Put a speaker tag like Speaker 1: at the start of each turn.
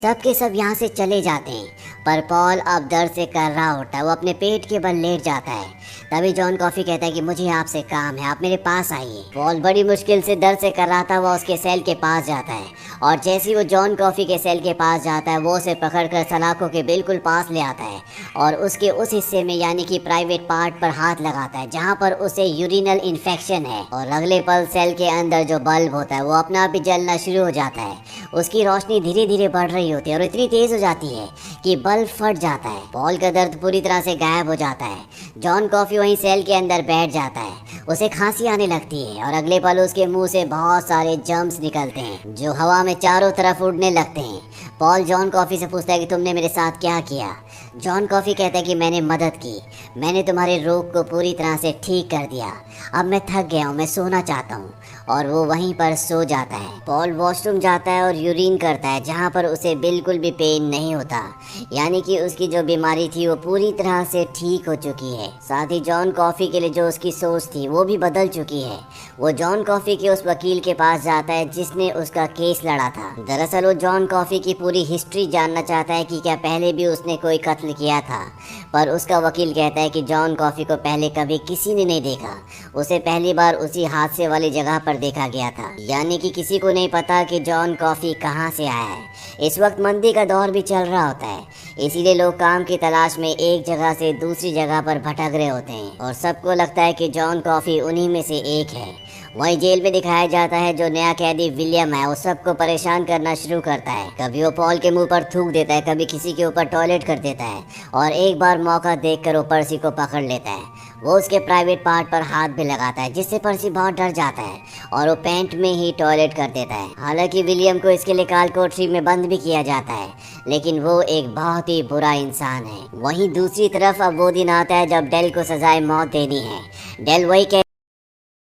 Speaker 1: सब के सब यहाँ से चले जाते हैं, पर पॉल अब दर्द से कर रहा होता है। वो अपने पेट के बल लेट जाता है। तभी जॉन कॉफी कहता है कि मुझे आपसे काम है, आप मेरे पास आइए। पॉल बड़ी मुश्किल से दर्द से कर रहा था, वो उसके सेल के पास जाता है और जैसे ही वो जॉन कॉफी के सेल के पास जाता है, वो उसे पकड़कर सलाखों के बिल्कुल पास ले आता है और उसके उस हिस्से में यानी कि प्राइवेट पार्ट पर हाथ लगाता है जहाँ पर उसे यूरिनल इन्फेक्शन है। और अगले पल सेल के अंदर जो बल्ब होता है वो अपना आप ही जलना शुरू हो जाता है। उसकी रोशनी धीरे धीरे बढ़ रही होती है और इतनी तेज हो जाती है कि बल्ब फट जाता है। पॉल का दर्द पूरी तरह से गायब हो जाता है। जॉन कॉफी वहीं सेल के अंदर बैठ जाता है। उसे खांसी आने लगती है और अगले पल उसके मुंह से बहुत सारे जर्म्स निकलते हैं जो हवा में चारों तरफ उड़ने लगते हैं। पॉल जॉन कॉफी से पूछता है कि तुमने मेरे साथ क्या किया। जॉन कॉफी कहता है कि मैंने मदद की, मैंने तुम्हारे रोग को पूरी तरह से ठीक कर दिया। अब मैं थक गया हूँ, मैं सोना चाहता हूँ। और वो वहीं पर सो जाता है। पॉल वॉशरूम जाता है और यूरिन करता है जहाँ पर उसे बिल्कुल भी पेन नहीं होता, यानी कि उसकी जो बीमारी थी वो पूरी तरह से ठीक हो चुकी है। साथ ही जॉन कॉफी के लिए जो उसकी सोच थी वो भी बदल चुकी है। वो जॉन कॉफी के उस वकील के पास जाता है जिसने उसका केस लड़ा था। दरअसल वो जॉन कॉफी की पूरी हिस्ट्री जानना चाहता है कि क्या पहले भी उसने कोई कत्ल किया था, पर उसका वकील कहता है कि जॉन कॉफी को पहले कभी किसी ने नहीं देखा। उसे पहली बार उसी हादसे वाली जगह पर देखा गया था, यानी कि किसी को नहीं पता कि जॉन कॉफी कहाँ से आया है। इस वक्त मंदी का दौर भी चल रहा होता है, इसीलिए लोग काम की तलाश में एक जगह से दूसरी जगह पर भटक रहे होते हैं और सबको लगता है कि जॉन कॉफी उन्हीं में से एक है। वहीं जेल में दिखाया जाता है जो नया कैदी विलियम है वो सबको परेशान करना शुरू करता है। कभी वो पॉल के मुंह पर थूक देता है, कभी किसी के ऊपर टॉयलेट कर देता है और एक बार मौका देखकर वो पर्सी को पकड़ लेता है। वो उसके प्राइवेट पार्ट पर हाथ भी लगाता है जिससे पर्सी बहुत डर जाता है और वो पैंट में ही टॉयलेट कर देता है। हालांकि विलियम को इसके लिए काल कोठरी में बंद भी किया जाता है, लेकिन वो एक बहुत ही बुरा इंसान है। वहीं दूसरी तरफ अब वो दिन आता है जब डेल को सजाए मौत देनी है। डेल वही